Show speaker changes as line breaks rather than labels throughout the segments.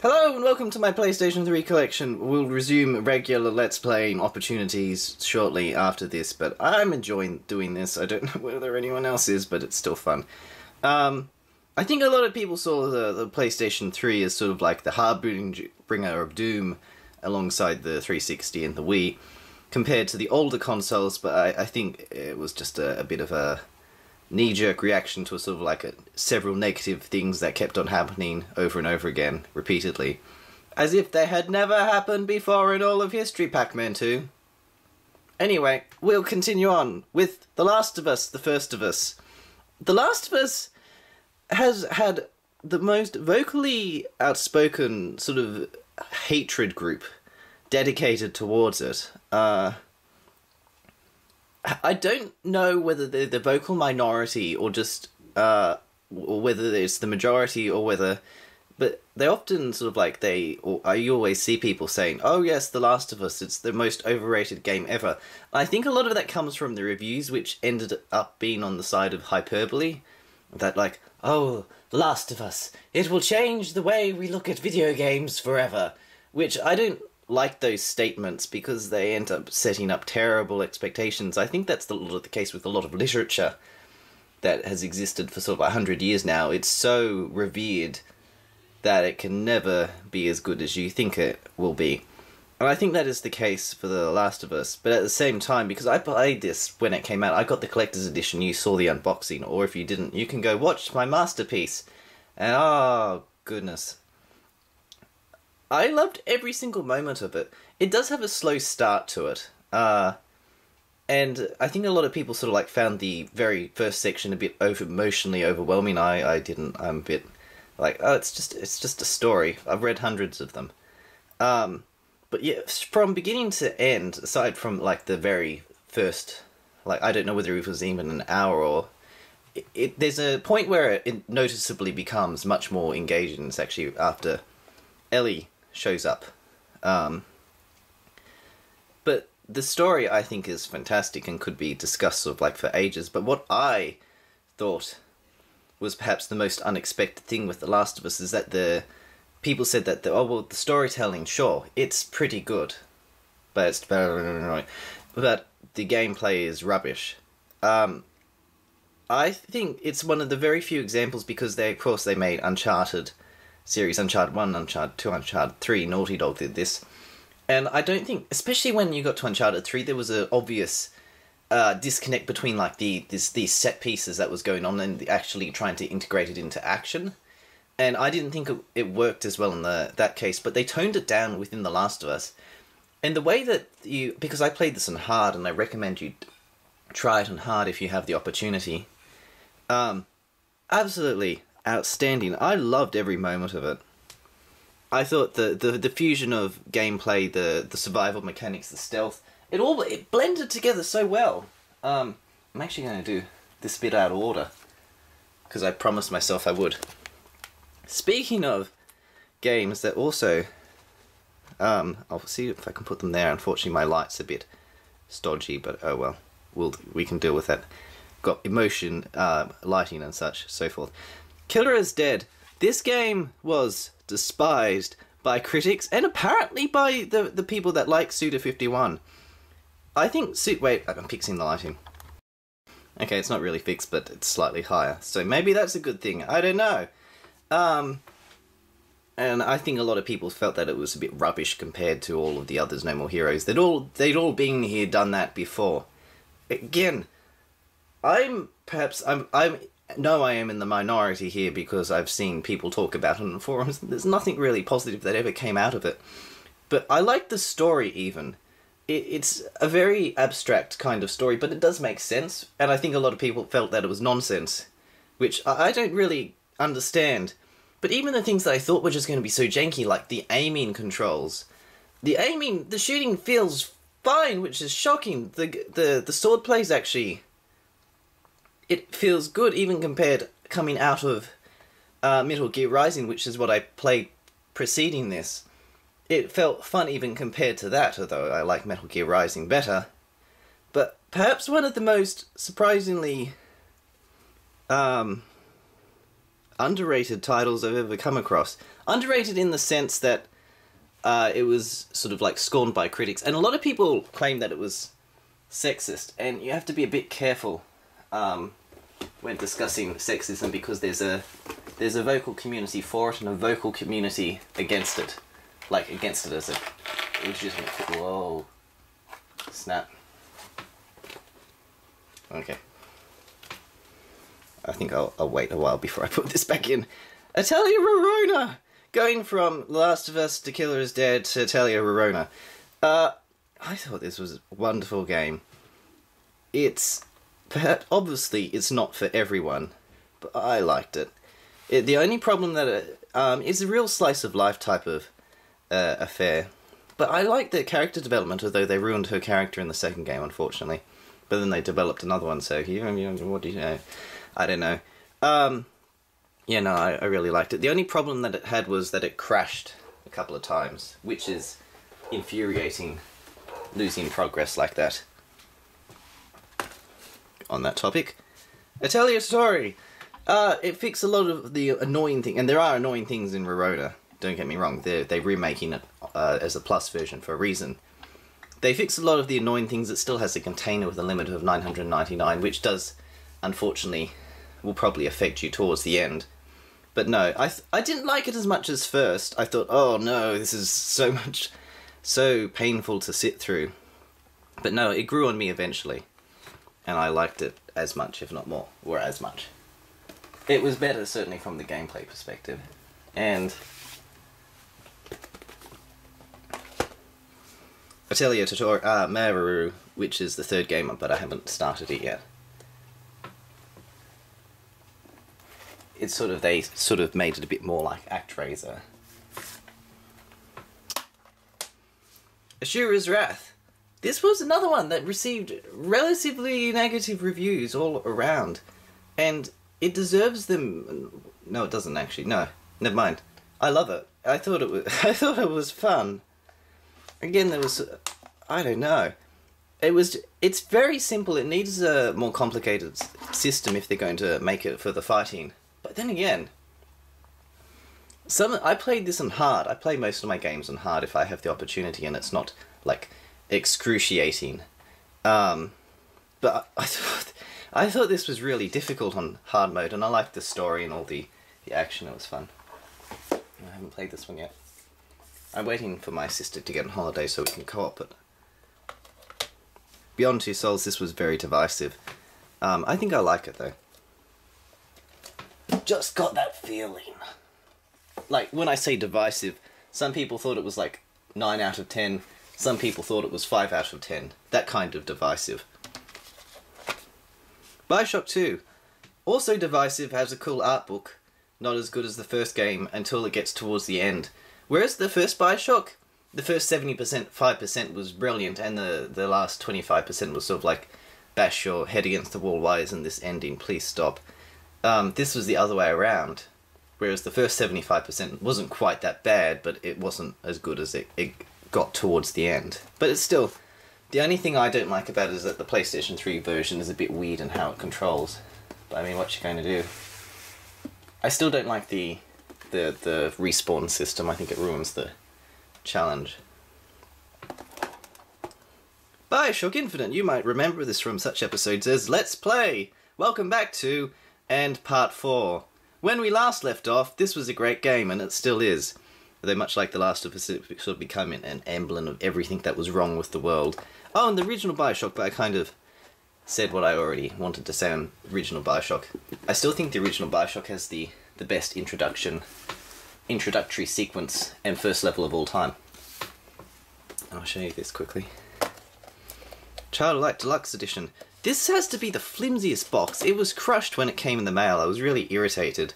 Hello and welcome to my PlayStation 3 collection. We'll resume regular Let's Playing opportunities shortly after this, but I'm enjoying doing this. I don't know whether anyone else is, but it's still fun. I think a lot of people saw the PlayStation 3 as sort of like the harbinger of doom alongside the 360 and the Wii, compared to the older consoles, but I think it was just a bit of a knee-jerk reaction to a sort of like several negative things that kept on happening over and over again, repeatedly. As if they had never happened before in all of history, Pac-Man 2. Anyway, we'll continue on with The Last of Us, The First of Us. The Last of Us has had the most vocally outspoken sort of hatred group dedicated towards it. I don't know whether they're the vocal minority or just, or whether it's the majority or whether, but they often sort of like I always see people saying, oh yes, The Last of Us, it's the most overrated game ever. I think a lot of that comes from the reviews, which ended up being on the side of hyperbole. That like, oh, The Last of Us, it will change the way we look at video games forever. Which I don't like those statements because they end up setting up terrible expectations. I think that's the case with a lot of literature that has existed for sort of 100 years now. It's so revered that it can never be as good as you think it will be. And I think that is the case for The Last of Us. But at the same time, because I played this when it came out, I got the collector's edition, you saw the unboxing, or if you didn't, you can go watch my masterpiece. And oh, goodness. I loved every single moment of it. It does have a slow start to it. And I think a lot of people sort of like found the very first section a bit emotionally overwhelming. I didn't. I'm a bit like, oh, it's just a story. I've read hundreds of them. But yeah, from beginning to end, aside from like the very first, like I don't know whether it was even an hour or there's a point where it noticeably becomes much more engaging. It's actually after Ellie shows up. But the story, I think, is fantastic and could be discussed sort of like for ages. But what I thought was perhaps the most unexpected thing with The Last of Us is that the people said that the storytelling, sure, it's pretty good, but the gameplay is rubbish. I think it's one of the very few examples because of course they made Uncharted series, Uncharted 1, Uncharted 2, Uncharted 3, Naughty Dog did this. And I don't think, especially when you got to Uncharted 3, there was an obvious disconnect between like these set pieces that was going on and actually trying to integrate it into action. And I didn't think it worked as well in that case, but they toned it down within The Last of Us. And the way that because I played this on hard, and I recommend you try it on hard if you have the opportunity, absolutely outstanding. I loved every moment of it. I thought the fusion of gameplay, the survival mechanics, the stealth, it blended together so well. I'm actually going to do this bit out of order because I promised myself I would. Speaking of games that also, I'll see if I can put them there. Unfortunately, my light's a bit stodgy, but oh well, we can deal with that. Got emotion, lighting and such, so forth. Killer is Dead. This game was despised by critics and apparently by the people that like Suda51. I think wait, I'm fixing the lighting. Okay, it's not really fixed, but it's slightly higher, so maybe that's a good thing. I don't know. And I think a lot of people felt that it was a bit rubbish compared to all of the others, No More Heroes. They'd all been here, done that before. Again, I know I am in the minority here because I've seen people talk about it on forums. There's nothing really positive that ever came out of it. But I like the story even. It's a very abstract kind of story, but it does make sense. And I think a lot of people felt that it was nonsense, which I don't really understand. But even the things that I thought were just going to be so janky, like the aiming controls. The shooting feels fine, which is shocking. The sword plays actually, it feels good even compared coming out of Metal Gear Rising, which is what I played preceding this. It felt fun even compared to that, although I like Metal Gear Rising better. But perhaps one of the most surprisingly underrated titles I've ever come across. Underrated in the sense that it was sort of like scorned by critics, and a lot of people claim that it was sexist, and you have to be a bit careful when discussing sexism, because there's a vocal community for it and a vocal community against it. Like, against it as a legitimate... Whoa. Snap. Okay. I think I'll wait a while before I put this back in. Atelier Rorona! Going from The Last of Us to Killer is Dead to Atelier Rorona. I thought this was a wonderful game. It's... perhaps, obviously, it's not for everyone, but I liked it. The only problem that it is a real slice of life type of affair. But I liked the character development, although they ruined her character in the second game, unfortunately. But then they developed another one, so here, what do you know? I don't know. Yeah, no, I really liked it. The only problem that it had was that it crashed a couple of times, which is infuriating, losing progress like that. On that topic, Atelier Story. It fixed a lot of the annoying thing, and there are annoying things in Rorona. Don't get me wrong, they're remaking it as a plus version for a reason. They fixed a lot of the annoying things. It still has a container with a limit of 999, which does, unfortunately, will probably affect you towards the end. But no, I didn't like it as much as first. I thought, oh no, this is so painful to sit through. But no, it grew on me eventually. And I liked it as much, if not more, or as much. It was better, certainly, from the gameplay perspective. And Atelier Maru, which is the third game, but I haven't started it yet. It's they sort of made it a bit more like ActRaiser. Ashura's Wrath. This was another one that received relatively negative reviews all around, and it deserves them. No, it doesn't actually. No, never mind. I love it. I thought it was fun. Again, there was, I don't know. It's very simple. It needs a more complicated system if they're going to make it for the fighting. But then again, I played this on hard. I play most of my games on hard if I have the opportunity, and it's not like excruciating. But I thought this was really difficult on hard mode, and I liked the story and all the action. It was fun. I haven't played this one yet. I'm waiting for my sister to get on holiday so we can co-op it. Beyond Two Souls, this was very divisive. I think I like it though. Just got that feeling. Like, when I say divisive, some people thought it was like 9 out of 10, some people thought it was 5 out of 10. That kind of divisive. Bioshock 2. Also divisive, has a cool art book. Not as good as the first game until it gets towards the end. Whereas the first Bioshock, the first 70%, 5% was brilliant, and the last 25% was sort of like, bash your head against the wall, why isn't this ending, please stop. This was the other way around, whereas the first 75% wasn't quite that bad, but it wasn't as good as it got towards the end. But it's still, the only thing I don't like about it is that the PlayStation 3 version is a bit weird in how it controls. But I mean, what you going to do? I still don't like the respawn system. I think it ruins the challenge. Bioshock Infinite. You might remember this from such episodes as Let's Play, Welcome Back to, and Part 4. When we last left off, this was a great game, and it still is. Though much like The Last of Us, it sort of become an emblem of everything that was wrong with the world. Oh, and the original Bioshock, but I kind of said what I already wanted to say on original Bioshock. I still think the original Bioshock has the best introductory sequence and first level of all time. And I'll show you this quickly. Childlike Deluxe Edition. This has to be the flimsiest box. It was crushed when it came in the mail. I was really irritated.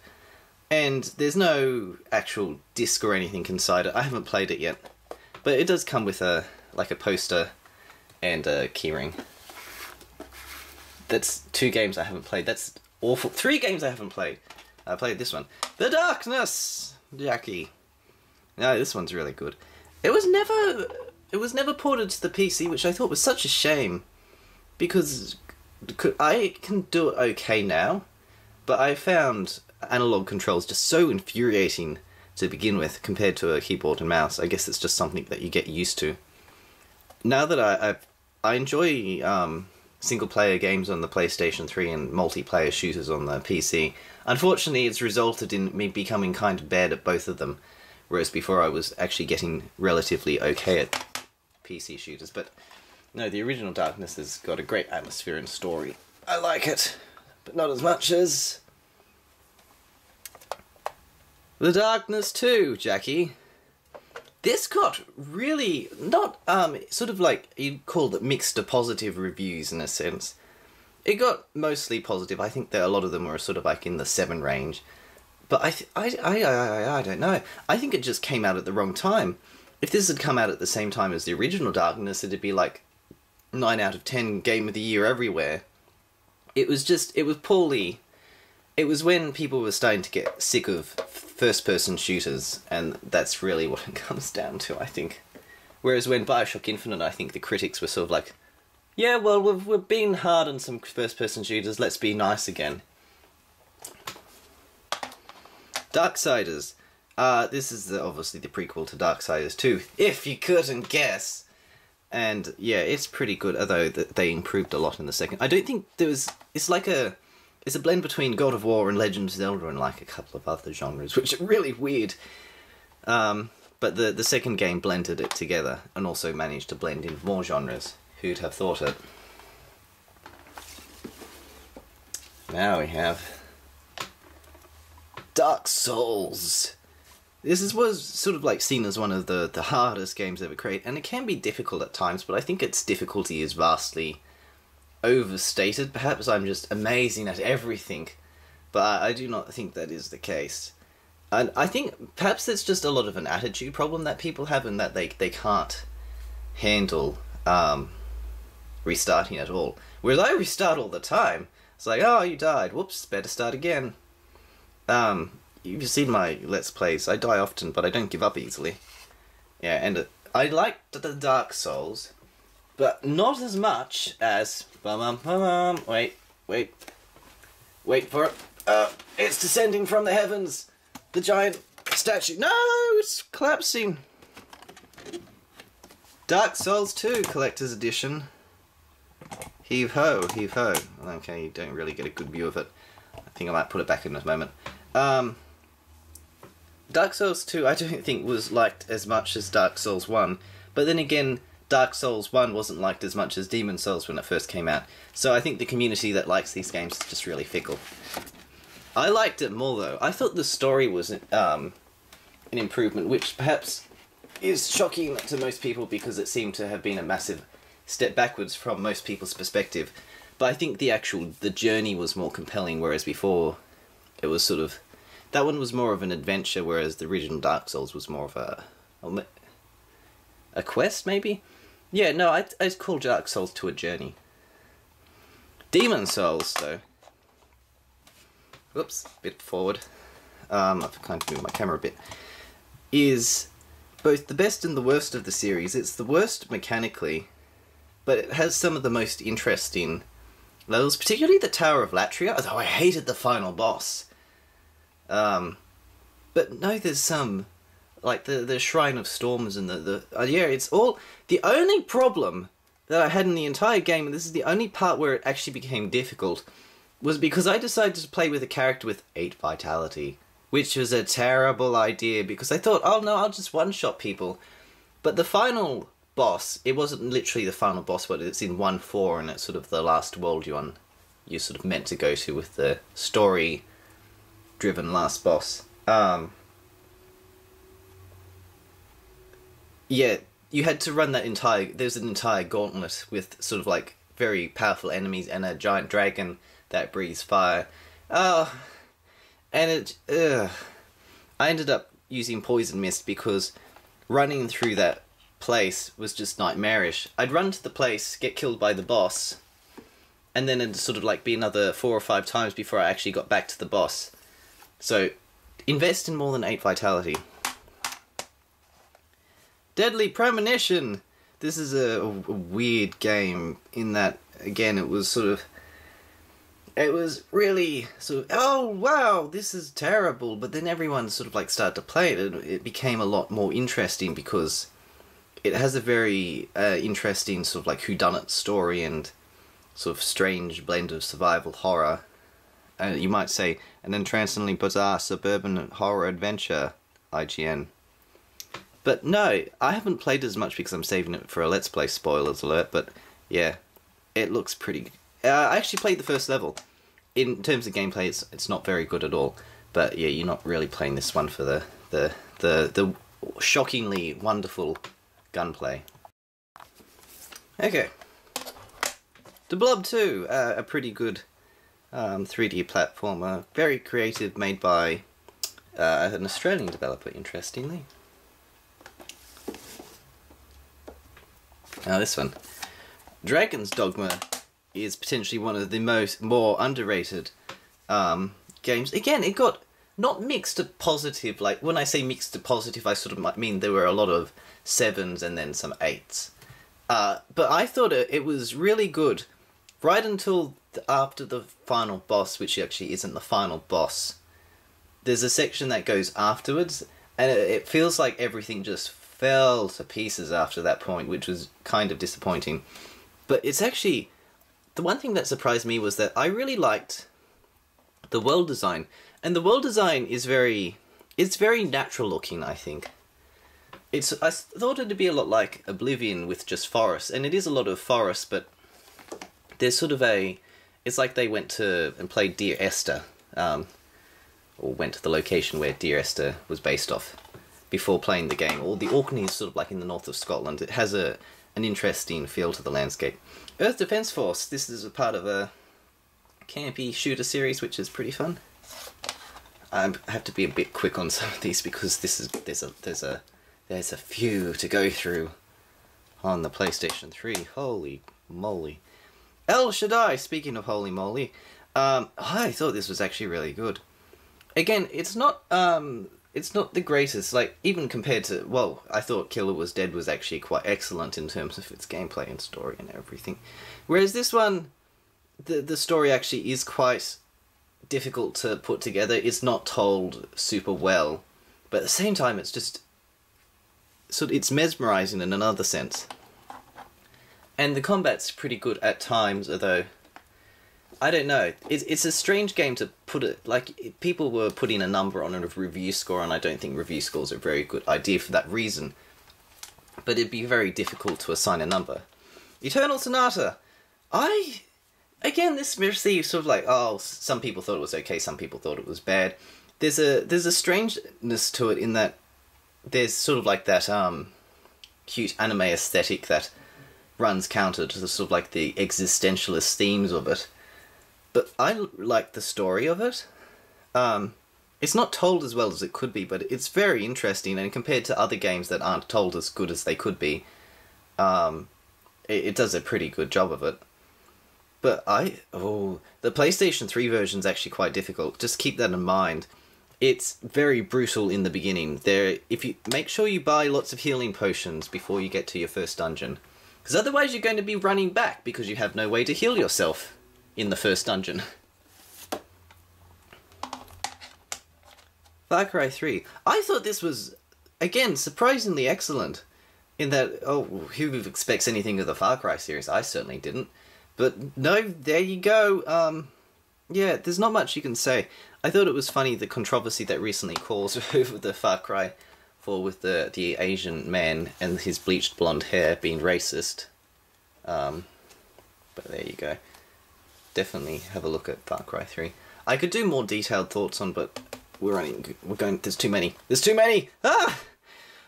And there's no actual disc or anything inside it. I haven't played it yet. But it does come with a poster and a keyring. That's 2 games I haven't played. That's awful. 3 games I haven't played. I played this one. The Darkness! Jackie. No, this one's really good. It was never ported to the PC, which I thought was such a shame. Because I can do it okay now. But I found analog controls just so infuriating to begin with compared to a keyboard and mouse. I guess it's just something that you get used to. Now that I enjoy single-player games on the PlayStation 3 and multiplayer shooters on the PC, unfortunately it's resulted in me becoming kind of bad at both of them, whereas before I was actually getting relatively okay at PC shooters. But no, the original Darkness has got a great atmosphere and story. I like it, but not as much as The Darkness 2, Jackie. This got really, not, sort of like, you'd call it mixed to positive reviews in a sense. It got mostly positive. I think that a lot of them were sort of like in the 7 range. But I don't know. I think it just came out at the wrong time. If this had come out at the same time as the original Darkness, it'd be like 9 out of 10 Game of the Year everywhere. It was poorly. It was when people were starting to get sick of first-person shooters, and that's really what it comes down to, I think. Whereas when Bioshock Infinite, I think the critics were sort of like, yeah, well, we've been hard on some first-person shooters, let's be nice again. Darksiders. This is obviously the prequel to Darksiders 2, if you couldn't guess. And yeah, it's pretty good, although they improved a lot in the second. I don't think there was... It's a blend between God of War and Legend of Zelda and like a couple of other genres, which are really weird. But the second game blended it together and also managed to blend in more genres. Who'd have thought it? Now we have Dark Souls. This was sort of like seen as one of the hardest games ever created, and it can be difficult at times, but I think its difficulty is vastly overstated. Perhaps I'm just amazing at everything, but I do not think that is the case. And I think perhaps there's just a lot of an attitude problem that people have, and that they can't handle restarting at all. Whereas I restart all the time. It's like, oh, you died. Whoops, better start again. You've seen my Let's Plays. I die often, but I don't give up easily. Yeah, and I like the Dark Souls, but not as much as... Wait for it. It's descending from the heavens. The giant statue. No, it's collapsing. Dark Souls 2 Collector's Edition. Heave ho, heave ho. Okay, you don't really get a good view of it. I think I might put it back in a moment. Dark Souls 2 I don't think was liked as much as Dark Souls 1, but then again, Dark Souls 1 wasn't liked as much as Demon Souls when it first came out, so I think the community that likes these games is just really fickle. I liked it more though. I thought the story was an improvement, which perhaps is shocking to most people because it seemed to have been a massive step backwards from most people's perspective. But I think the journey was more compelling, whereas before it was sort of... That one was more of an adventure, whereas the original Dark Souls was more of a quest, maybe? Yeah, no, I'd call Dark Souls 2 a journey. Demon Souls, though. Whoops, a bit forward. I've kind of moved my camera a bit. Is both the best and the worst of the series. It's the worst mechanically, but it has some of the most interesting levels, particularly the Tower of Latria, although I hated the final boss. But no, there's some, like the Shrine of Storms and yeah, it's all... The only problem that I had in the entire game, and this is the only part where it actually became difficult, was because I decided to play with a character with 8 vitality, which was a terrible idea, because I thought, oh no, I'll just one-shot people. But the final boss, it wasn't literally the final boss, but it's in 1-4, and it's sort of the last world you're sort of meant to go to with the story-driven last boss. Yeah, you had to run that there's an entire gauntlet with sort of like very powerful enemies and a giant dragon that breathes fire. Oh, and I ended up using Poison Mist because running through that place was just nightmarish. I'd run to the place, get killed by the boss, and then it'd sort of like be another 4 or 5 times before I actually got back to the boss. So, invest in more than 8 vitality. Deadly Premonition! This is a weird game in that, again, it was sort of... it was really sort of, oh wow, this is terrible, but then everyone sort of like started to play it, and it became a lot more interesting because it has a very interesting sort of like whodunit story and sort of strange blend of survival horror. You might say, an entrancingly bizarre suburban horror adventure, IGN. But no, I haven't played as much because I'm saving it for a Let's Play, spoilers alert, but yeah, it looks pretty... I actually played the first level. In terms of gameplay, it's not very good at all, but yeah, you're not really playing this one for the shockingly wonderful gunplay. Okay. The Blob 2, a pretty good 3D platformer, very creative, made by an Australian developer, interestingly. Now this one. Dragon's Dogma is potentially one of the more underrated games. Again, it got not mixed to positive, like when I say mixed to positive, I sort of might mean there were a lot of 7s and then some 8s. But I thought it was really good, right until after the final boss, which actually isn't the final boss. There's a section that goes afterwards, and it feels like everything just fell to pieces after that point, which was kind of disappointing. But it's actually... The one thing that surprised me was that I really liked the world design. And the world design is very... It's very natural looking, I think. I thought it'd be a lot like Oblivion with just forests. And it is a lot of forest, but there's sort of a... It's like they went to and played Dear Esther. Or went to the location where Dear Esther was based off before playing the game. Or the Orkney is sort of like in the north of Scotland. It has an interesting feel to the landscape. Earth Defense Force. This is a part of a campy shooter series, which is pretty fun. I have to be a bit quick on some of these because there's a few to go through on the PlayStation 3. Holy moly! El Shaddai. Speaking of holy moly, I thought this was actually really good. Again, it's not the greatest, like, even compared to, well, I thought Killer Was Dead was actually quite excellent in terms of its gameplay and story and everything. Whereas this one, the story actually is quite difficult to put together. It's not told super well, but at the same time it's just, it's mesmerizing in another sense. And the combat's pretty good at times, although... I don't know. It's a strange game to put it... Like, people were putting a number on a review score, and I don't think review scores are a very good idea for that reason. But it'd be very difficult to assign a number. Eternal Sonata. Again, this received sort of like... Oh, some people thought it was okay, some people thought it was bad. There's a strangeness to it in that there's sort of like that cute anime aesthetic that runs counter to the sort of like the existentialist themes of it. But I like the story of it. It's not told as well as it could be, but it's very interesting, and compared to other games that aren't told as good as they could be, it does a pretty good job of it. But the PlayStation 3 version is actually quite difficult. Just keep that in mind. It's very brutal in the beginning. If you make sure you buy lots of healing potions before you get to your first dungeon, because otherwise you're going to be running back because you have no way to heal yourself in the first dungeon. Far Cry 3. I thought this was, again, surprisingly excellent. In that, who expects anything of the Far Cry series? I certainly didn't. But no, there you go. Yeah, there's not much you can say. I thought it was funny, the controversy that recently caused over the Far Cry 4 with the Asian man and his bleached blonde hair being racist. But there you go. Definitely have a look at Far Cry 3. I could do more detailed thoughts on, but there's too many. There's too many! Ah!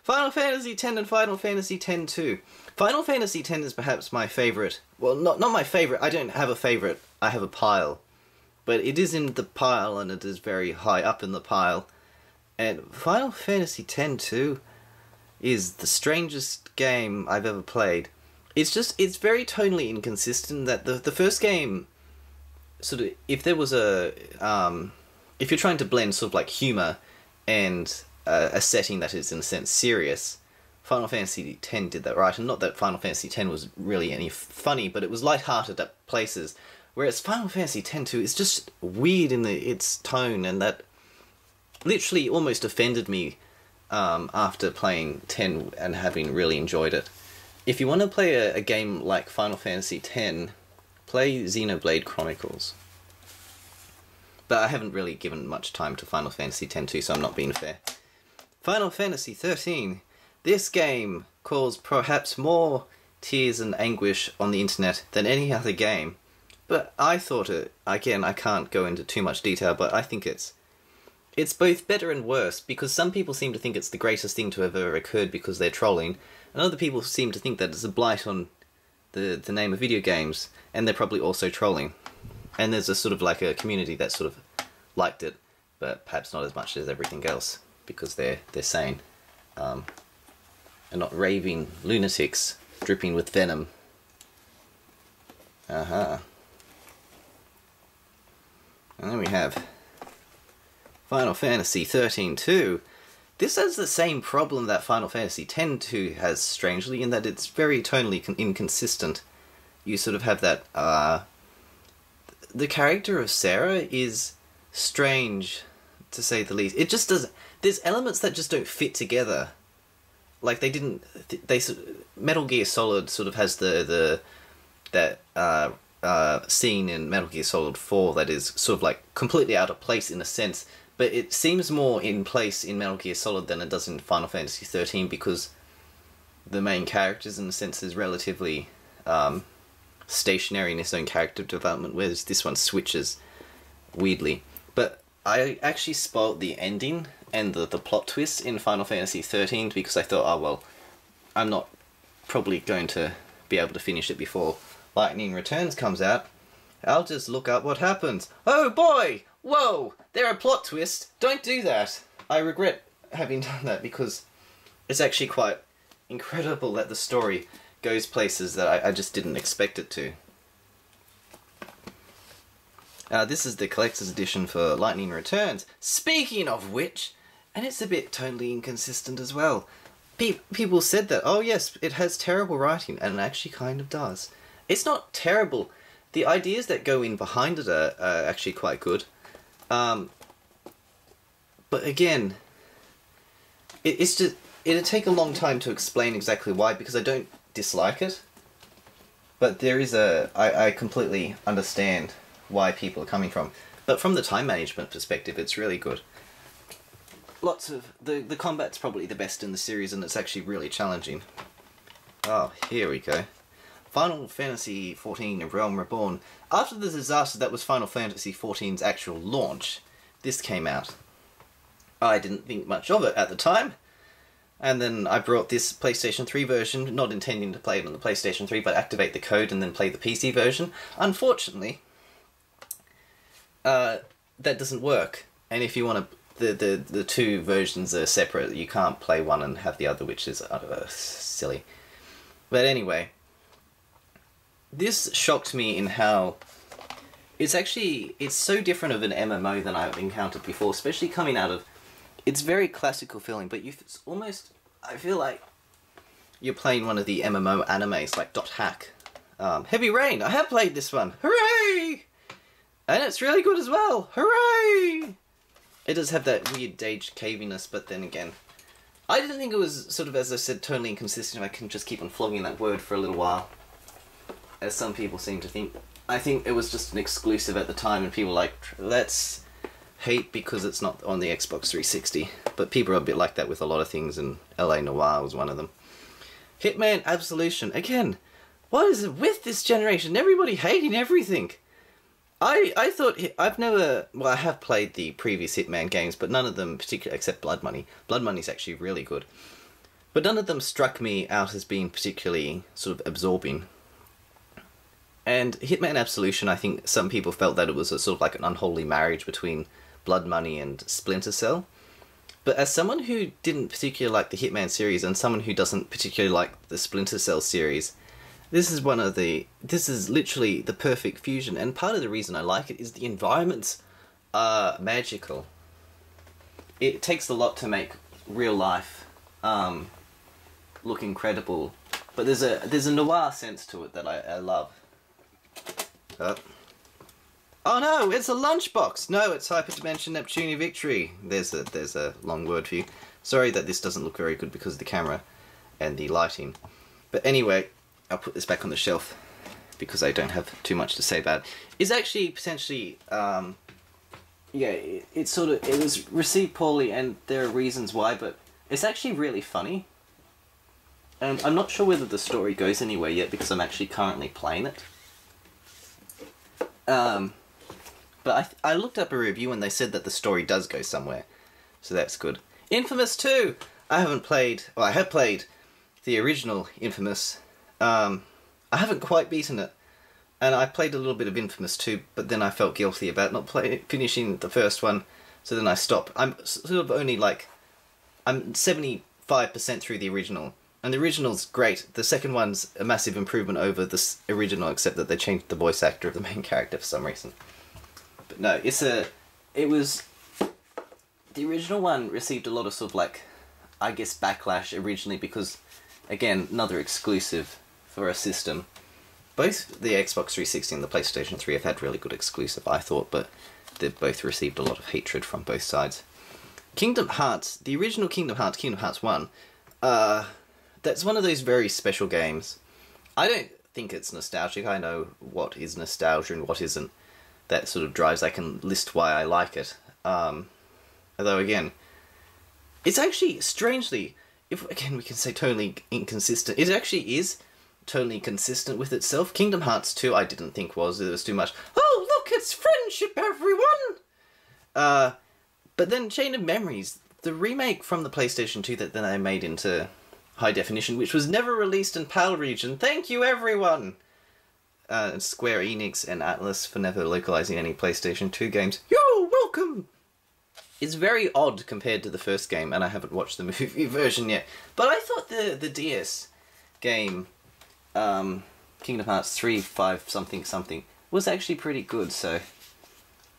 Final Fantasy X and Final Fantasy X-2. Final Fantasy X is perhaps my favourite. Well, not my favourite. I don't have a favourite. I have a pile. But it is in the pile, and it is very high up in the pile. And Final Fantasy X-2 is the strangest game I've ever played. It's very tonally inconsistent. That the first game, sort of, if there was if you're trying to blend sort of like humour and a setting that is in a sense serious, Final Fantasy X did that right. And not that Final Fantasy X was really any funny, but it was lighthearted at places. Whereas Final Fantasy X-2 is just weird in its tone, and that literally almost offended me after playing 10 and having really enjoyed it. If you want to play a game like Final Fantasy X, play Xenoblade Chronicles. But I haven't really given much time to Final Fantasy X-2, so I'm not being fair. Final Fantasy XIII. This game caused perhaps more tears and anguish on the internet than any other game. But I thought it, again, I can't go into too much detail, but I think it's both better and worse, because some people seem to think it's the greatest thing to have ever occurred because they're trolling, and other people seem to think that it's a blight on the name of video games, and they're probably also trolling. And there's a sort of like a community that sort of liked it, but perhaps not as much as everything else, because they're sane. And not raving lunatics dripping with venom. And then we have Final Fantasy XIII-2. This has the same problem that Final Fantasy X-2 has, strangely, in that it's very tonally inconsistent. You sort of have that, the character of Sarah is strange, to say the least. It just doesn't... There's elements that just don't fit together. Like, they didn't... Metal Gear Solid sort of has that scene in Metal Gear Solid 4 that is sort of like completely out of place in a sense, but it seems more in place in Metal Gear Solid than it does in Final Fantasy XIII, because the main characters, in a sense, is relatively stationary in its own character development, whereas this one switches weirdly. But I actually spoiled the ending and the plot twist in Final Fantasy XIII because I thought, oh well, I'm not probably going to be able to finish it before Lightning Returns comes out. I'll just look up what happens. Oh boy! Whoa! They're a plot twist! Don't do that! I regret having done that because it's actually quite incredible that the story goes places that I just didn't expect it to. This is the collector's edition for Lightning Returns. Speaking of which, and it's a bit totally inconsistent as well. People said that, oh yes, it has terrible writing, and it actually kind of does. It's not terrible. The ideas that go in behind it are actually quite good. But again, it's just... It'd take a long time to explain exactly why, because I don't dislike it. But there is I completely understand why people are coming from. But from the time management perspective, it's really good. Lots of... The combat's probably the best in the series, and it's actually really challenging. Oh, here we go. Final Fantasy XIV Realm Reborn. After the disaster that was Final Fantasy XIV's actual launch, this came out. I didn't think much of it at the time, and then I brought this PlayStation 3 version, not intending to play it on the PlayStation 3, but activate the code and then play the PC version. Unfortunately, that doesn't work, and if you want to... The two versions are separate. You can't play one and have the other, which is silly. But anyway, this shocked me in how it's so different of an MMO than I've encountered before, especially coming out of... It's very classical feeling, but it's almost... I feel like you're playing one of the MMO animes, like Dot Hack. Heavy Rain! I have played this one! Hooray! And it's really good as well! Hooray! It does have that weird daged caviness, but then again, I didn't think it was sort of, as I said, totally inconsistent. I can just keep on flogging that word for a little while, as some people seem to think. I think it was just an exclusive at the time, and people were like, let's hate because it's not on the Xbox 360. But people are a bit like that with a lot of things, and LA Noire was one of them. Hitman Absolution. Again, what is it with this generation? Everybody hating everything. I thought... I've never... Well, I have played the previous Hitman games, but none of them particularly... Except Blood Money. Blood Money's actually really good. But none of them struck me out as being particularly sort of absorbing. And Hitman Absolution, I think some people felt that it was a sort of like an unholy marriage between Blood Money and Splinter Cell. But as someone who didn't particularly like the Hitman series, and someone who doesn't particularly like the Splinter Cell series... This is literally the perfect fusion, and part of the reason I like it is the environments are magical. It takes a lot to make real life look incredible, but there's a noir sense to it that I love. Oh no, it's a lunchbox! No, it's Hyperdimension Neptunia Victory. There's a long word for you. Sorry that this doesn't look very good because of the camera and the lighting. But anyway, I'll put this back on the shelf because I don't have too much to say about it. It's actually potentially, yeah, it was received poorly and there are reasons why, but it's actually really funny. I'm not sure whether the story goes anywhere yet because I'm actually currently playing it. But I looked up a review and they said that the story does go somewhere. So that's good. Infamous 2! I have played the original Infamous. I haven't quite beaten it. And I played a little bit of Infamous 2, but then I felt guilty about not finishing the first one. So then I stopped. I'm sort of only I'm 75% through the original. And the original's great. The second one's a massive improvement over the original, except that they changed the voice actor of the main character for some reason. But no, the original one received a lot of sort of I guess backlash originally because, again, another exclusive for a system. Both the Xbox 360 and the PlayStation 3 have had really good exclusive, I thought, but they've both received a lot of hatred from both sides. Kingdom Hearts, the original Kingdom Hearts 1, that's one of those very special games. I don't think it's nostalgic. I know what is nostalgia and what isn't. That sort of drives. I can list why I like it. Although again, it's actually strangely, if again we can say totally inconsistent. It actually is totally consistent with itself. Kingdom Hearts 2 I didn't think was. There was too much. Oh look, it's friendship, everyone. But then Chain of Memories, the remake from the PlayStation 2 that then they made into high definition, which was never released in PAL region. Thank you, everyone! Square Enix and Atlas for never localizing any PlayStation 2 games. You're welcome! It's very odd compared to the first game, and I haven't watched the movie version yet. But I thought the DS game, Kingdom Hearts 3, 5 something something, was actually pretty good, so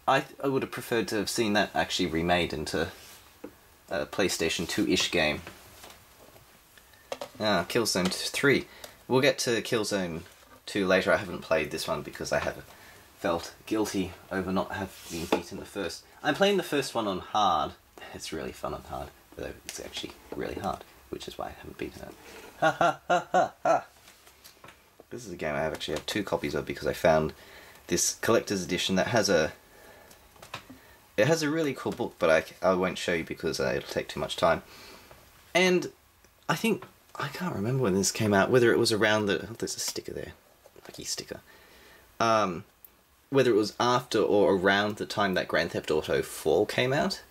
I would have preferred to have seen that actually remade into a PlayStation 2-ish game. Killzone 3. We'll get to Killzone 2 later. I haven't played this one because I have felt guilty over not having beaten the first. I'm playing the first one on hard. It's really fun on hard, though it's actually really hard, which is why I haven't beaten it. Ha ha ha ha ha! This is a game I actually have 2 copies of because I found this collector's edition that has a... It has a really cool book, but I won't show you because it'll take too much time. And I think... I can't remember when this came out, whether it was around the... Oh, there's a sticker there. Lucky sticker. Whether it was after or around the time that Grand Theft Auto 4 came out.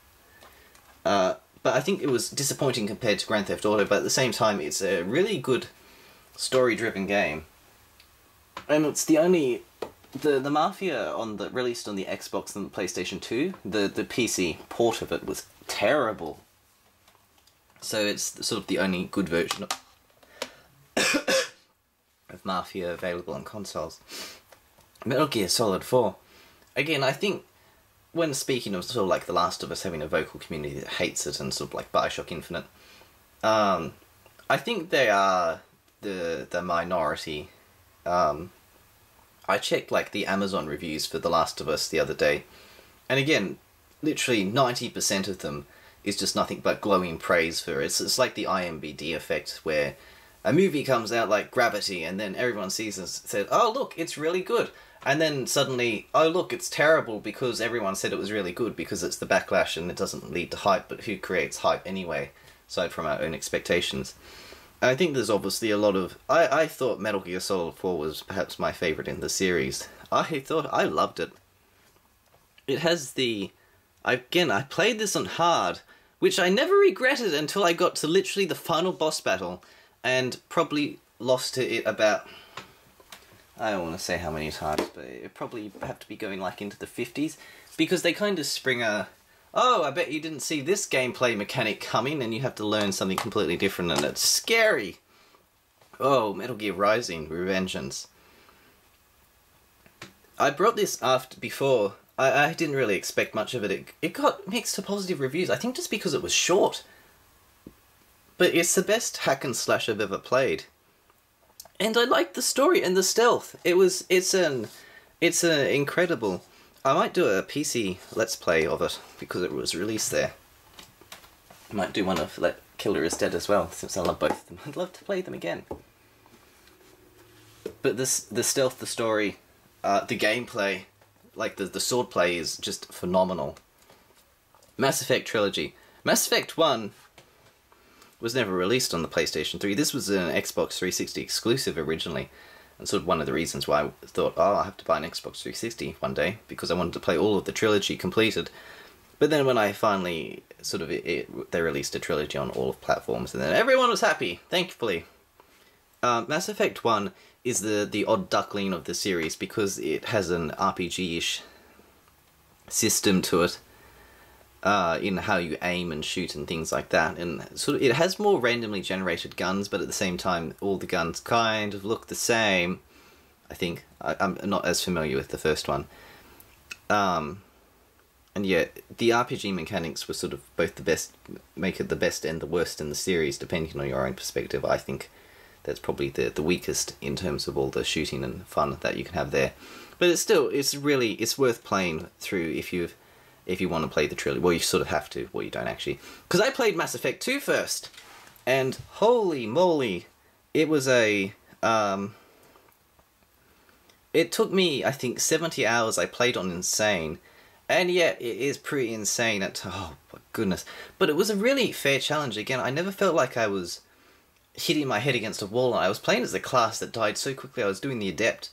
But I think it was disappointing compared to Grand Theft Auto, but at the same time it's a really good story-driven game. And it's the only... The Mafia released on the Xbox and the PlayStation 2, the PC port of it was terrible. So it's sort of the only good version of Mafia available on consoles. Metal Gear Solid 4. Again, I think when speaking of sort of The Last of Us having a vocal community that hates it and sort of Bioshock Infinite, I think they are the minority. I checked the Amazon reviews for The Last of Us the other day, and again, literally 90% of them is just nothing but glowing praise for it. It's like the IMBD effect, where a movie comes out like Gravity, and then everyone sees and said, oh look, it's really good. And then suddenly, oh look, it's terrible because everyone said it was really good because it's the backlash and it doesn't lead to hype, but who creates hype anyway, aside from our own expectations? And I think there's obviously a lot of... I thought Metal Gear Solid 4 was perhaps my favourite in the series. I loved it. It has the... Again, I played this on hard, which I never regretted until I got to literally the final boss battle, and probably lost to it about... I don't want to say how many times, but it probably have to be going into the 50s, because they kind of spring a... Oh, I bet you didn't see this gameplay mechanic coming, and you have to learn something completely different, and it's scary! Oh, Metal Gear Rising, Revengeance. I brought this before. I didn't really expect much of it. It got mixed to positive reviews, I think just because it was short. But it's the best hack and slash I've ever played. And I liked the story and the stealth. It's an incredible... I might do a PC Let's Play of it, because it was released there. I might do one of Killer is Dead as well, since I love both of them. I'd love to play them again. But the stealth, the story, the gameplay, like the sword play is just phenomenal. Mass Effect Trilogy. Mass Effect 1 was never released on the PlayStation 3. This was an Xbox 360 exclusive originally. And sort of one of the reasons why I thought, oh, I'll have to buy an Xbox 360 one day, because I wanted to play all of the trilogy completed. But then when I finally, sort of, they released a trilogy on all of platforms, and then everyone was happy, thankfully. Mass Effect 1 is the odd duckling of the series, because it has an RPG-ish system to it, in how you aim and shoot and things like that. And sort of, it has more randomly generated guns, but at the same time, all the guns kind of look the same, I think. I'm not as familiar with the first one. And yet, the RPG mechanics were sort of both the best, make it the best and the worst in the series, depending on your own perspective. I think that's probably the weakest in terms of all the shooting and fun that you can have there. But it's still, it's worth playing through if you want to play the trilogy. Well, you sort of have to, well, you don't actually. Because I played Mass Effect 2 first, and holy moly, it was a... it took me, I think, 70 hours I played on Insane. And yet, it is pretty insane at... Oh, my goodness. But it was a really fair challenge. Again, I never felt like I was hitting my head against a wall. I was playing as a class that died so quickly. I was doing the Adept.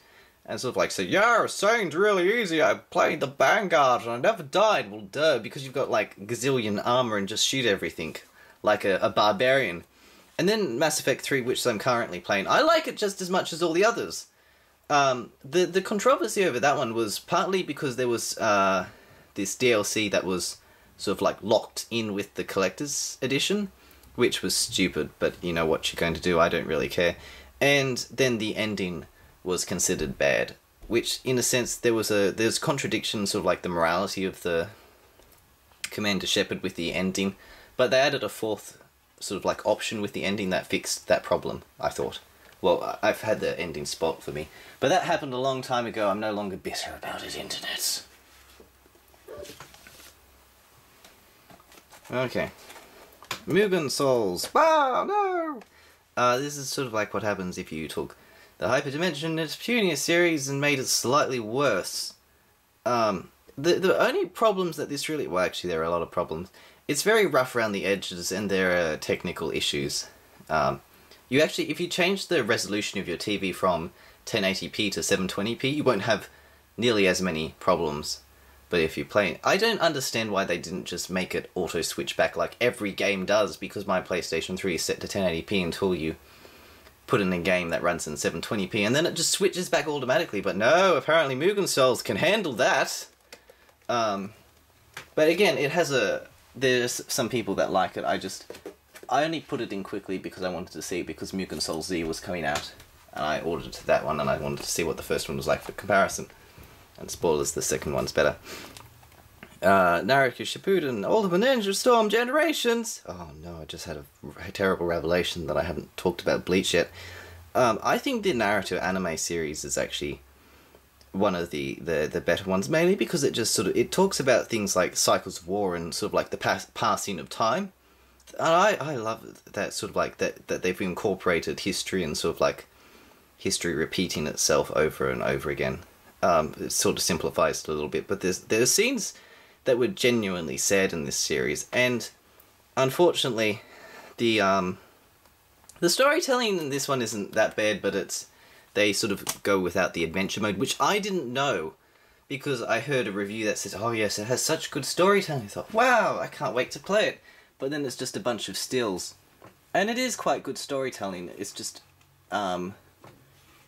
And sort of like, so, yeah, Insane's really easy. I played the Vanguard and I never died. Well, duh, because you've got, like, gazillion armor and just shoot everything. Like a barbarian. And then Mass Effect 3, which I'm currently playing. I like it just as much as all the others. The controversy over that one was partly because there was... this DLC that was sort of like locked in with the collector's edition, which was stupid, but you know what you're going to do, I don't really care. And then the ending was considered bad, which in a sense there's contradiction, sort of like the morality of the Commander Shepard with the ending, but they added a fourth sort of like option with the ending that fixed that problem, I thought. Well, I've had the ending spot for me, but that happened a long time ago. I'm no longer bitter about it, internet. Okay. Mugen Souls. Wow, no! This is sort of like what happens if you took the Hyperdimension Neptunia series and made it slightly worse. The only problems that this really... Well, actually, there are a lot of problems. It's very rough around the edges, and there are technical issues. You actually, if you change the resolution of your TV from 1080p to 720p, you won't have nearly as many problems. But if you play... I don't understand why they didn't just make it auto-switch back like every game does, because my PlayStation 3 is set to 1080p until you put in a game that runs in 720p, and then it just switches back automatically. But no, apparently Mugen Souls can handle that. But again, it has a... There's some people that like it. I only put it in quickly because I wanted to see it, because Mugen Souls Z was coming out. And I ordered that one, and I wanted to see what the first one was like for comparison. And spoilers, the second one's better. Naruto Shippuden, Ultimate Ninja Storm Generations! Oh no, I just had a terrible revelation that I haven't talked about Bleach yet. I think the Naruto anime series is actually one of the better ones, mainly because it just sort of... It talks about things like cycles of war and sort of like the passing of time. And I love that sort of like that they've incorporated history and sort of like history repeating itself over and over again. It sort of simplifies it a little bit, but there's scenes that were genuinely sad in this series, and unfortunately, the storytelling in this one isn't that bad, but they sort of go without the adventure mode, which I didn't know, because I heard a review that says, oh yes, it has such good storytelling. I thought, wow, I can't wait to play it, but then it's just a bunch of stills, and it is quite good storytelling. It's just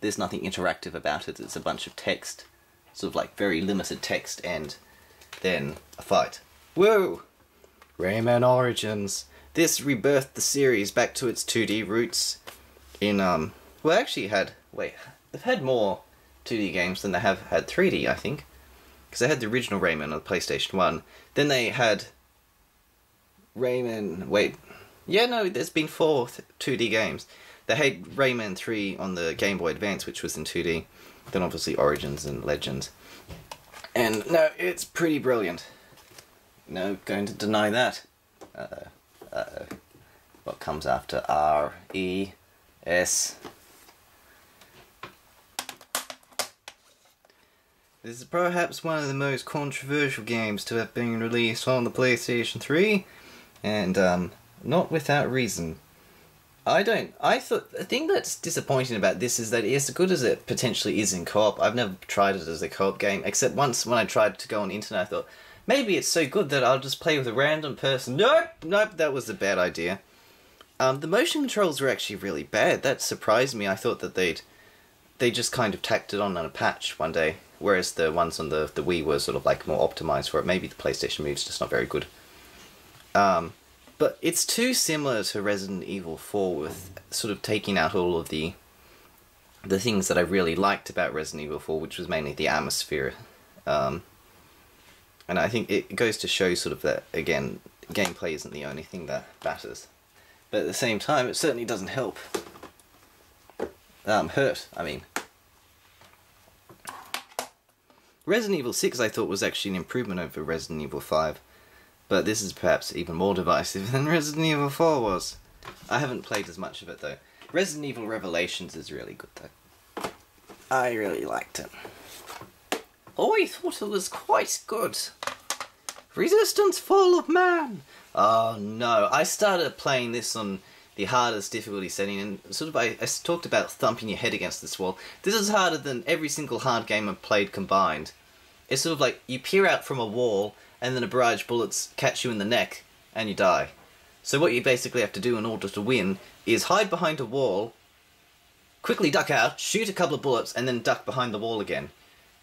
there's nothing interactive about it. It's a bunch of text, sort of like very limited text, and then a fight. Whoa! Rayman Origins. This rebirthed the series back to its 2D roots in, well, actually they've had more 2D games than they have had 3D, I think. Because they had the original Rayman on the PlayStation 1. Then they had Rayman... there's been 4 2D games. They had Rayman 3 on the Game Boy Advance, which was in 2D. Then obviously Origins and Legends. And no, it's pretty brilliant. No going to deny that. What comes after R, E, S? This is perhaps one of the most controversial games to have been released on the PlayStation 3, and not without reason. The thing that's disappointing about this is that as good as it potentially is in co-op, I've never tried it as a co-op game, except once when I tried to go on the internet, I thought, maybe it's so good that I'll just play with a random person. Nope, that was a bad idea. The motion controls were actually really bad. That surprised me. I thought that they just kind of tacked it on a patch one day, whereas the ones on the Wii were sort of like more optimized for it. Maybe the PlayStation Move's just not very good. But it's too similar to Resident Evil 4 with sort of taking out all of the things that I really liked about Resident Evil 4, which was mainly the atmosphere. And I think it goes to show sort of that, again, gameplay isn't the only thing that matters. But at the same time, it certainly doesn't help. Hurt, I mean. Resident Evil 6 I thought was actually an improvement over Resident Evil 5. But this is perhaps even more divisive than Resident Evil 4 was. I haven't played as much of it though. Resident Evil Revelations is really good though. I really liked it. Oh, I thought it was quite good. Resistance Fall of Man! Oh no, I started playing this on the hardest difficulty setting, and sort of I talked about thumping your head against this wall. This is harder than every single hard game I've played combined. It's sort of like you peer out from a wall, and then a barrage of bullets catch you in the neck, and you die. So what you basically have to do in order to win is hide behind a wall, quickly duck out, shoot a couple of bullets, and then duck behind the wall again.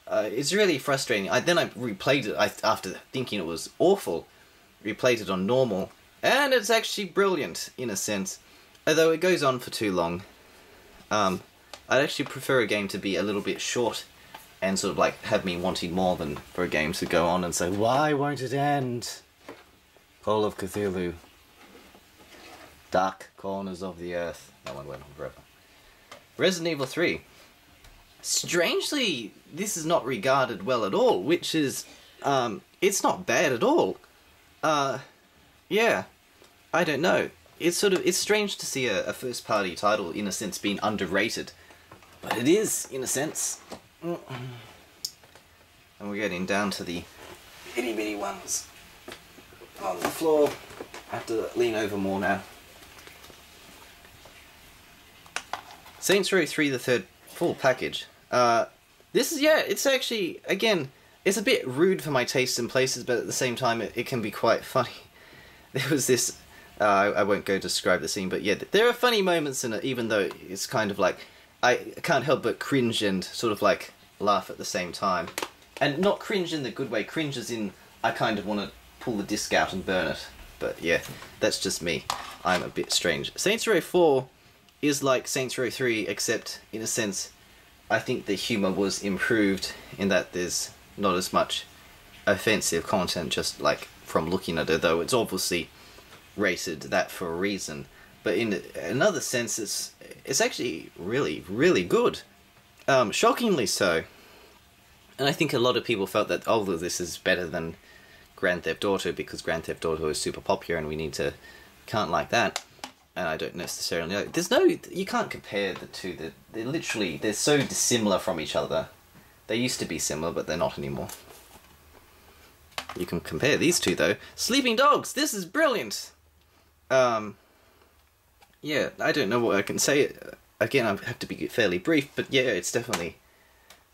It's really frustrating. Then I replayed it after thinking it was awful. Replayed it on normal, and it's actually brilliant, in a sense. Although it goes on for too long. I'd actually prefer a game to be a little bit short, and sort of like have me wanting more than for a game to go on and say, why won't it end? Call of Cthulhu. Dark Corners of the Earth. That one went on forever. Resident Evil 3. Strangely, this is not regarded well at all, which is, it's not bad at all. Yeah, I don't know. It's strange to see a first-party title, in a sense, being underrated. But it is, in a sense. And we're getting down to the itty-bitty ones on the floor. I have to lean over more now. Saints Row 3, the third full package. This is, yeah, it's actually, again, it's a bit rude for my taste in places, but at the same time, it can be quite funny. There was this, I won't go describe the scene, but yeah, there are funny moments in it, even though it's kind of like, I can't help but cringe and sort of like laugh at the same time. And not cringe in the good way, cringe as in, I kind of want to pull the disc out and burn it. But yeah, that's just me. I'm a bit strange. Saints Row 4 is like Saints Row 3, except, in a sense, I think the humour was improved in that there's not as much offensive content just like from looking at it, though it's obviously rated that for a reason. But in another sense, it's actually really, really good. Shockingly so. And I think a lot of people felt that, oh, this is better than Grand Theft Auto because Grand Theft Auto is super popular and we can't like that. And I don't necessarily know. You can't compare the two. They're so dissimilar from each other. They used to be similar, but they're not anymore. You can compare these two, though. Sleeping Dogs! This is brilliant! Yeah, I don't know what I can say. Again, I have to be fairly brief, but yeah, it's definitely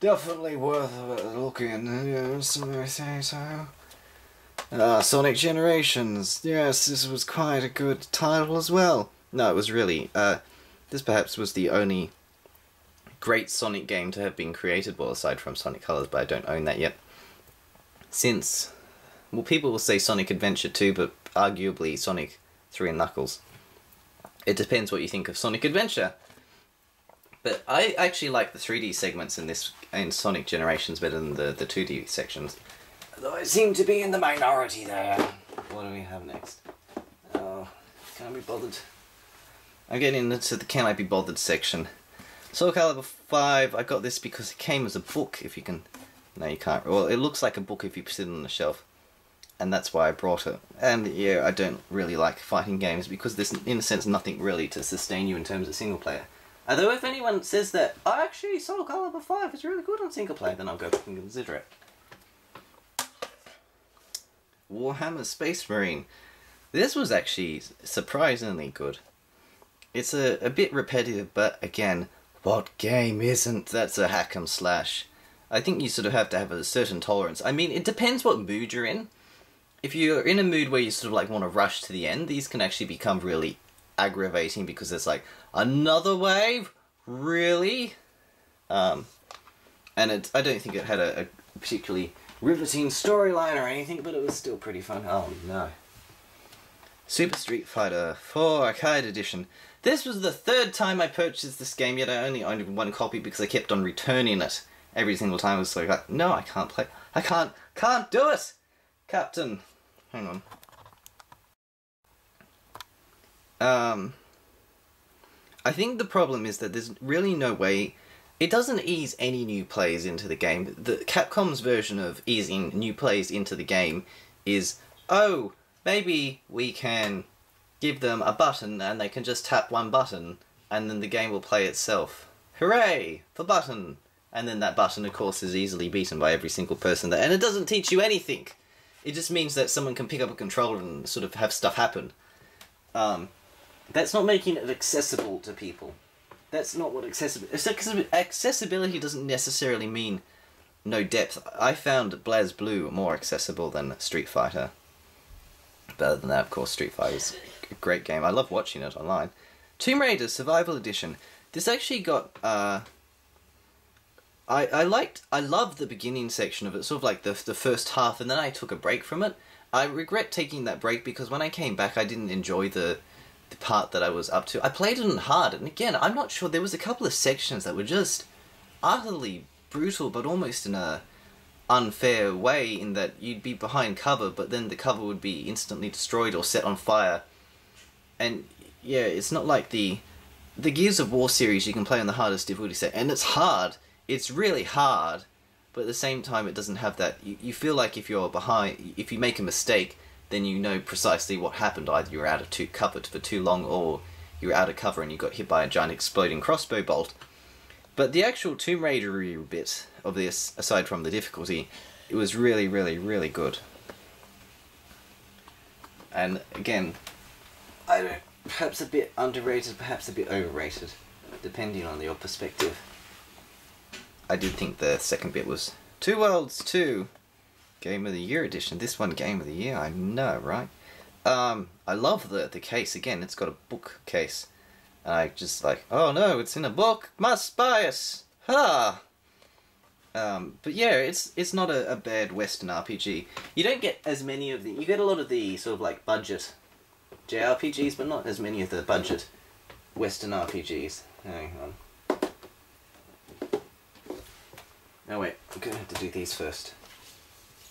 worth looking. Sonic Generations. Yes, this was quite a good title as well. No, it was really, this perhaps was the only great Sonic game to have been created, well, aside from Sonic Colors, but I don't own that yet. Since, well, people will say Sonic Adventure 2, but arguably Sonic 3 and Knuckles. It depends what you think of Sonic Adventure. But I actually like the 3D segments in Sonic Generations better than the 2D sections. Though I seem to be in the minority there. What do we have next? Oh, can't be bothered. I'm getting into the can I be bothered section. Soul Calibur 5, I got this because it came as a book, if you can No, you can't. Well, it looks like a book if you sit it on the shelf. And that's why I brought it. And yeah, I don't really like fighting games because there's, in a sense, nothing really to sustain you in terms of single player. Although if anyone says that, oh, actually, Soul Calibur 5 is really good on single player, then I'll go back and consider it. Warhammer Space Marine. This was actually surprisingly good. It's a bit repetitive, but again, what game isn't? That's a hack 'em slash. I think you sort of have to have a certain tolerance. I mean, it depends what mood you're in. If you're in a mood where you sort of like want to rush to the end, these can actually become really aggravating because it's like, another wave? Really? And I don't think it had a particularly riveting storyline or anything, but it was still pretty fun. Oh no. Super Street Fighter 4 Arcade Edition. This was the third time I purchased this game, yet I only owned one copy because I kept on returning it every single time. I was like, no, I can't play. I can't do it! Captain. Hang on. I think the problem is that there's really no way... It doesn't ease any new players into the game. The Capcom's version of easing new players into the game is, oh, maybe we can give them a button and they can just tap one button and then the game will play itself. Hooray for button! And then that button, of course, is easily beaten by every single person there. And it doesn't teach you anything. It just means that someone can pick up a controller and sort of have stuff happen. That's not making it accessible to people. That's not what accessibility doesn't necessarily mean no depth. I found BlazBlue more accessible than Street Fighter. But other than that, of course, Street Fighter is a great game. I love watching it online. Tomb Raider Survival Edition. This actually got... I loved the beginning section of it, sort of like the first half, and then I took a break from it. I regret taking that break because when I came back I didn't enjoy the part that I was up to. I played it on hard, and again, I'm not sure, there was a couple of sections that were just utterly brutal, but almost in a unfair way, in that you'd be behind cover, but then the cover would be instantly destroyed or set on fire. And yeah, it's not like the Gears of War series you can play on the hardest difficulty set, and it's hard. It's really hard, but at the same time it doesn't have that... You feel like if you're behind... If you make a mistake, then you know precisely what happened. Either you're out of cover for too long, or you're out of cover and you got hit by a giant exploding crossbow bolt. But the actual Tomb Raider bit of this, aside from the difficulty, it was really, really, really good. And again, I don't... Perhaps a bit underrated, perhaps a bit overrated, depending on your perspective. I did think the second bit was Two Worlds 2 Game of the Year edition. This one Game of the Year, I know, right? I love the case. Again, it's got a book case. And I just like, oh no, it's in a book, must buy it! Ha! But yeah, it's not a bad Western RPG. You don't get as many of the... You get a lot of the sort of like budget JRPGs, but not as many of the budget Western RPGs. Hang on. Oh wait, I'm going to have to do these first.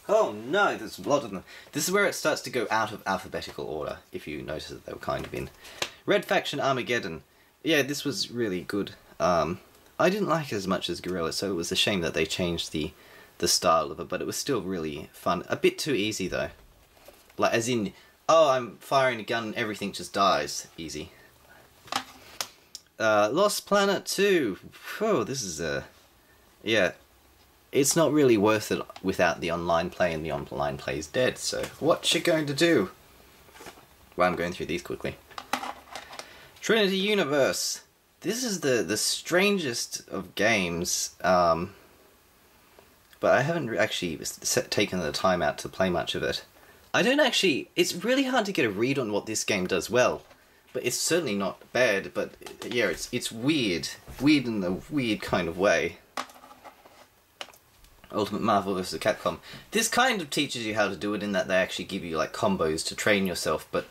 Oh no, there's a lot of them. This is where it starts to go out of alphabetical order, if you notice that they were kind of in. Red Faction Armageddon. Yeah, this was really good. I didn't like it as much as Guerrilla, so it was a shame that they changed the style of it, but it was still really fun. A bit too easy though. Like, as in, oh, I'm firing a gun and everything just dies. Easy. Lost Planet 2. Oh, this is a... Yeah. It's not really worth it without the online play, and the online play is dead, so what you going to do? Well, I'm going through these quickly. Trinity Universe. This is the strangest of games, but I haven't actually taken the time out to play much of it. I don't actually... It's really hard to get a read on what this game does well, but it's certainly not bad, but yeah, it's weird. Weird in a weird kind of way. Ultimate Marvel vs. Capcom. This kind of teaches you how to do it in that they actually give you like combos to train yourself, but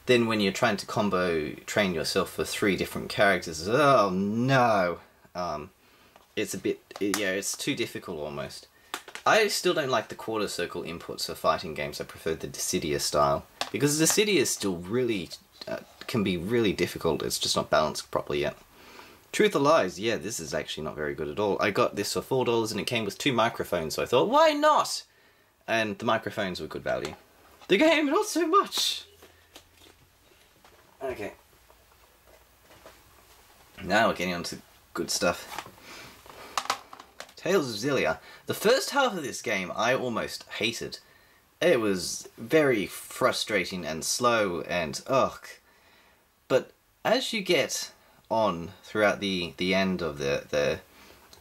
then when you're trying to train yourself for 3 different characters, oh no! It's a bit... yeah, it's too difficult almost. I still don't like the quarter circle inputs for fighting games. I prefer the Dissidia style, because Dissidia is still really... can be really difficult. It's just not balanced properly yet. Truth or lies, yeah, this is actually not very good at all. I got this for $4 and it came with 2 microphones, so I thought, why not? And the microphones were good value. The game, not so much. Okay. Now we're getting on to good stuff. Tales of Xillia. The first half of this game I almost hated. It was very frustrating and slow and ugh. But as you get on throughout the end of the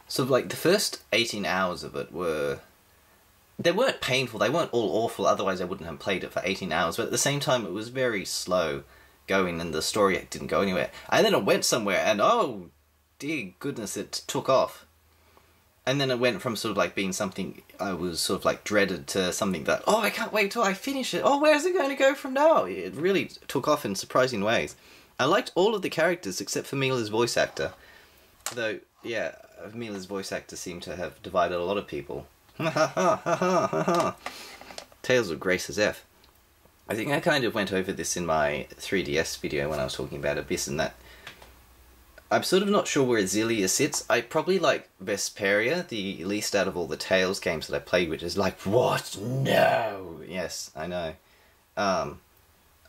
sort of like the first 18 hours of it they weren't painful, they weren't all awful, otherwise I wouldn't have played it for 18 hours, but at the same time it was very slow going and the story didn't go anywhere. And then it went somewhere and oh dear goodness, it took off. And then it went from sort of like being something I was sort of like dreaded to something that, oh, I can't wait till I finish it. Oh, where's it going to go from now? It really took off in surprising ways. I liked all of the characters except for Mila's voice actor. Though, yeah, Mila's voice actor seemed to have divided a lot of people. Tales of Grace as F. I think I kind of went over this in my 3DS video when I was talking about Abyss and that. I'm sort of not sure where Xillia sits. I probably like Vesperia the least out of all the Tales games that I played, which is like, what? No! Yes, I know.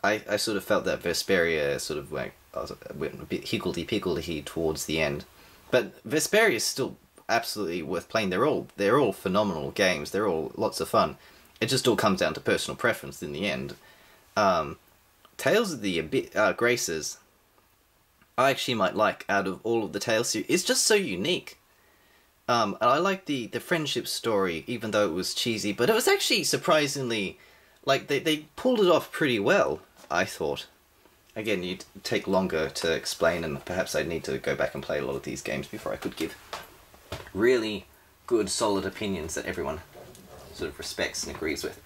I sort of felt that Vesperia sort of went a bit higgledy-piggledy towards the end. But Vesperia is still absolutely worth playing. They're all phenomenal games. They're all lots of fun. It just all comes down to personal preference in the end. Tales of the Graces, I actually might like out of all of the Tales series. It's just so unique. And I like the friendship story, even though it was cheesy, but it was actually surprisingly, like, they pulled it off pretty well, I thought. Again, you'd take longer to explain, and perhaps I'd need to go back and play a lot of these games before I could give really good, solid opinions that everyone sort of respects and agrees with.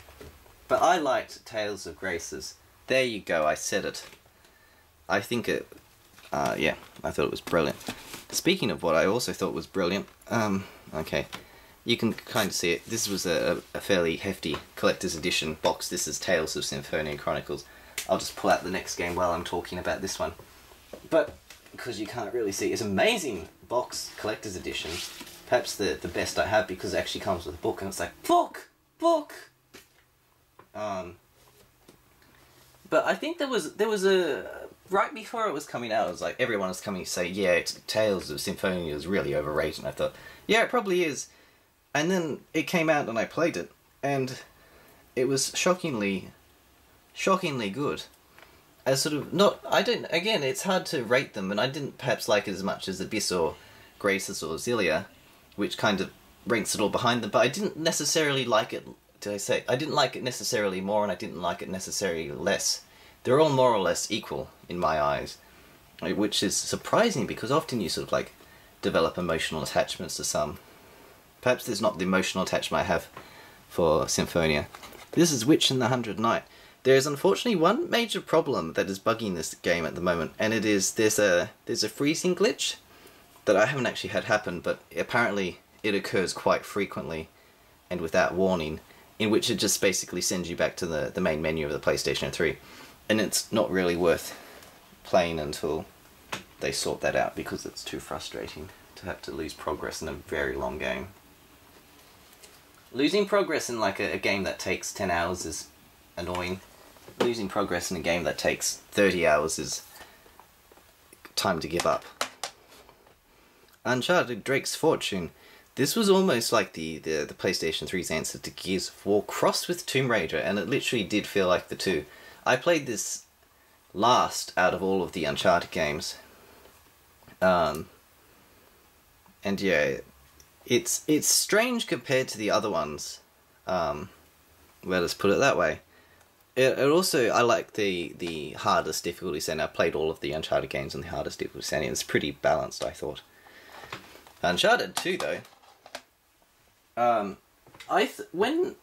But I liked Tales of Graces. There you go, I said it. I think it... yeah, I thought it was brilliant. Speaking of what I also thought was brilliant, okay, you can kind of see it. This was a fairly hefty collector's edition box. This is Tales of Symphonia Chronicles. I'll just pull out the next game while I'm talking about this one. But, because you can't really see, it's an amazing box, collector's edition. Perhaps the best I have because it actually comes with a book and it's like, book! But I think there was a... Right before it was coming out, it was like, everyone was coming to say, yeah, Tales of Symphonia is really overrated. And I thought, yeah, it probably is. And then it came out and I played it, and it was shockingly good. As sort of, again, it's hard to rate them, and I didn't perhaps like it as much as Abyss or Graces or Xillia, which kind of ranks it all behind them, but I didn't necessarily like it, I didn't like it necessarily more, and I didn't like it necessarily less. They're all more or less equal in my eyes, which is surprising because often you sort of like develop emotional attachments to some. Perhaps there's not the emotional attachment I have for Symphonia. This is Witch and the 100 Knight. There is unfortunately one major problem that is bugging this game at the moment, and it is there's a freezing glitch that I haven't actually had happen, but apparently it occurs quite frequently and without warning, in which it just basically sends you back to the main menu of the PlayStation 3. And it's not really worth playing until they sort that out because it's too frustrating to have to lose progress in a very long game. Losing progress in like a game that takes 10 hours is annoying. Losing progress in a game that takes 30 hours is time to give up. Uncharted Drake's Fortune. This was almost like the PlayStation 3's answer to Gears of War crossed with Tomb Raider, and it literally did feel like the two. I played this last out of all of the Uncharted games. And yeah, it's strange compared to the other ones. Well, let's put it that way. It also, I like the hardest difficulty setting. I played all of the Uncharted games on the hardest difficulty setting. It's pretty balanced, I thought. Uncharted 2, though. When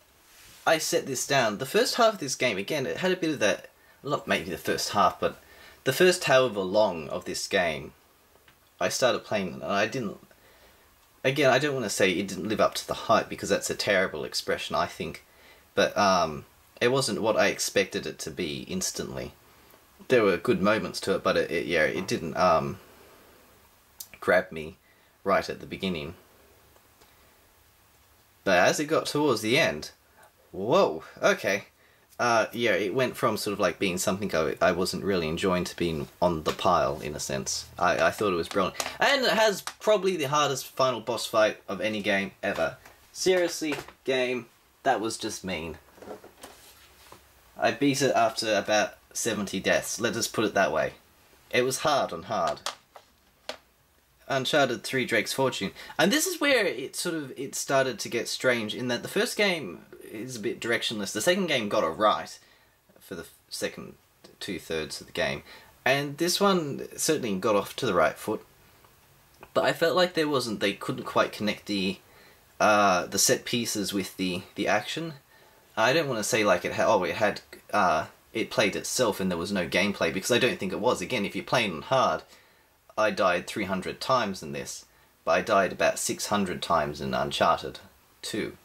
I set this down, the first half of this game, again, it had a bit of that, not maybe the first half, but the first however long of this game, I started playing, and I didn't, again, I don't want to say it didn't live up to the hype, because that's a terrible expression, I think, but it wasn't what I expected it to be instantly. There were good moments to it, but it didn't grab me right at the beginning. But as it got towards the end, whoa, okay. Yeah, it went from sort of like being something I wasn't really enjoying to being on the pile, in a sense. I thought it was brilliant. And it has probably the hardest final boss fight of any game ever. Seriously, game, that was just mean. I beat it after about 70 deaths, let us put it that way. It was hard on hard. Uncharted 3 Drake's Fortune. And this is where it started to get strange, in that the first game is a bit directionless. The second game got it right for the second 2/3 of the game. And this one certainly got off to the right foot. But I felt like they couldn't quite connect the set pieces with the action. I don't want to say like it played itself and there was no gameplay, because I don't think it was. Again, if you're playing on hard, I died 300 times in this, but I died about 600 times in Uncharted 2.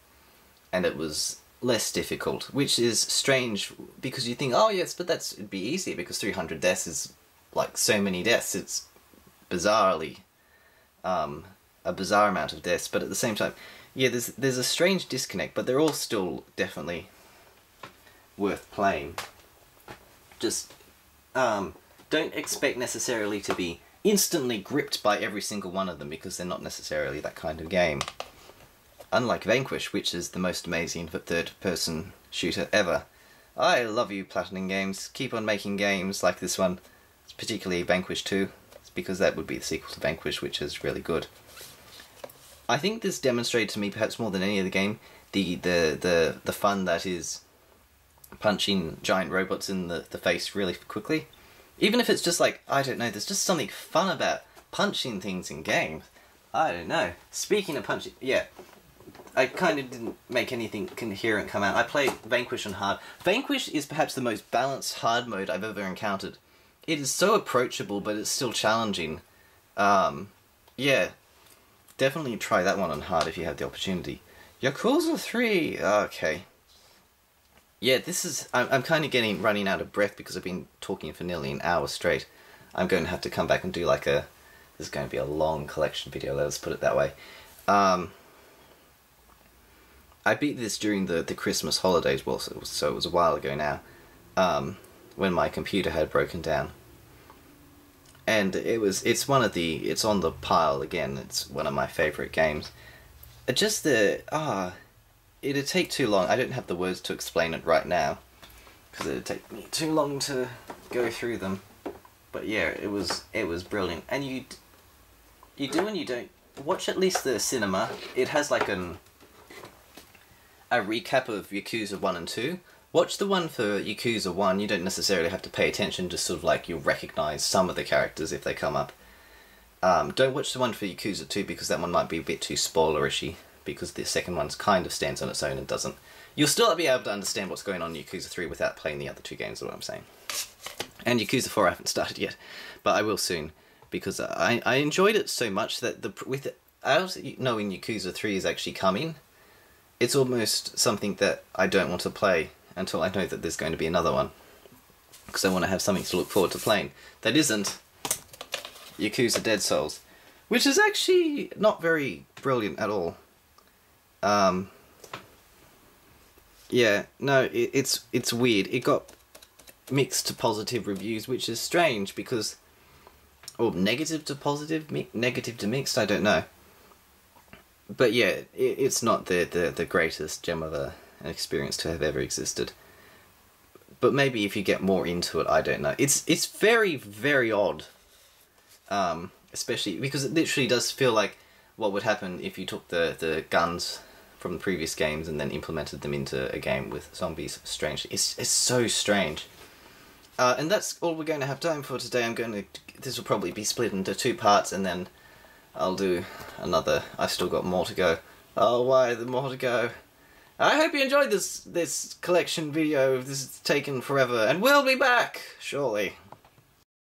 And it was less difficult, which is strange, because you think, oh yes, but it'd be easier, because 300 deaths is like so many deaths. It's bizarrely a bizarre amount of deaths, but at the same time, yeah, there's a strange disconnect, but they're all still definitely worth playing. Just don't expect necessarily to be instantly gripped by every single one of them, because they're not necessarily that kind of game. Unlike Vanquish, which is the most amazing third-person shooter ever. I love you, Platinum Games. Keep on making games like this one, particularly Vanquish 2, because that would be the sequel to Vanquish, which is really good. I think this demonstrated to me, perhaps more than any other game, the fun that is punching giant robots in the face really quickly. Even if it's just like, I don't know, there's just something fun about punching things in games. I don't know. Speaking of punching, yeah, I kind of didn't make anything coherent come out. I played Vanquish on hard. Vanquish is perhaps the most balanced hard mode I've ever encountered. It is so approachable, but it's still challenging. Yeah, definitely try that one on hard if you have the opportunity. Yakuza 3, okay. Yeah, this is... I'm kind of running out of breath because I've been talking for nearly an hour straight. I'm going to have to come back and do like a... This is going to be a long collection video, let's put it that way. I beat this during the Christmas holidays, well, so it was a while ago now, when my computer had broken down. And it's on the pile again, it's one of my favourite games. Just it'd take too long. I don't have the words to explain it right now, because it'd take me too long to go through them. But yeah, it was brilliant. And you do and you don't. Watch at least the cinema. It has like a recap of Yakuza 1 and 2. Watch the one for Yakuza 1, you don't necessarily have to pay attention, just sort of like you'll recognise some of the characters if they come up. Don't watch the one for Yakuza 2 because that one might be a bit too spoilerishy, because the second one kind of stands on its own and doesn't. You'll still be able to understand what's going on in Yakuza 3 without playing the other two games, is what I'm saying. And Yakuza 4 I haven't started yet, but I will soon, because I enjoyed it so much that without knowing Yakuza 3 is actually coming, it's almost something that I don't want to play until I know that there's going to be another one. Because I want to have something to look forward to playing that isn't Yakuza Dead Souls, which is actually not very brilliant at all. Yeah, no, it's weird. It got mixed to positive reviews, which is strange because... Or negative to positive? Negative to mixed? I don't know. But yeah, it's not the greatest gem of an experience to have ever existed. But maybe if you get more into it, I don't know. It's very, very odd. Especially because it literally does feel like what would happen if you took the guns from the previous games and then implemented them into a game with zombies. Strange. It's so strange. And that's all we're going to have time for today. This will probably be split into 2 parts, and then I'll do another. I've still got more to go. Oh, why the more to go? I hope you enjoyed this collection video. This has taken forever, and we'll be back, surely.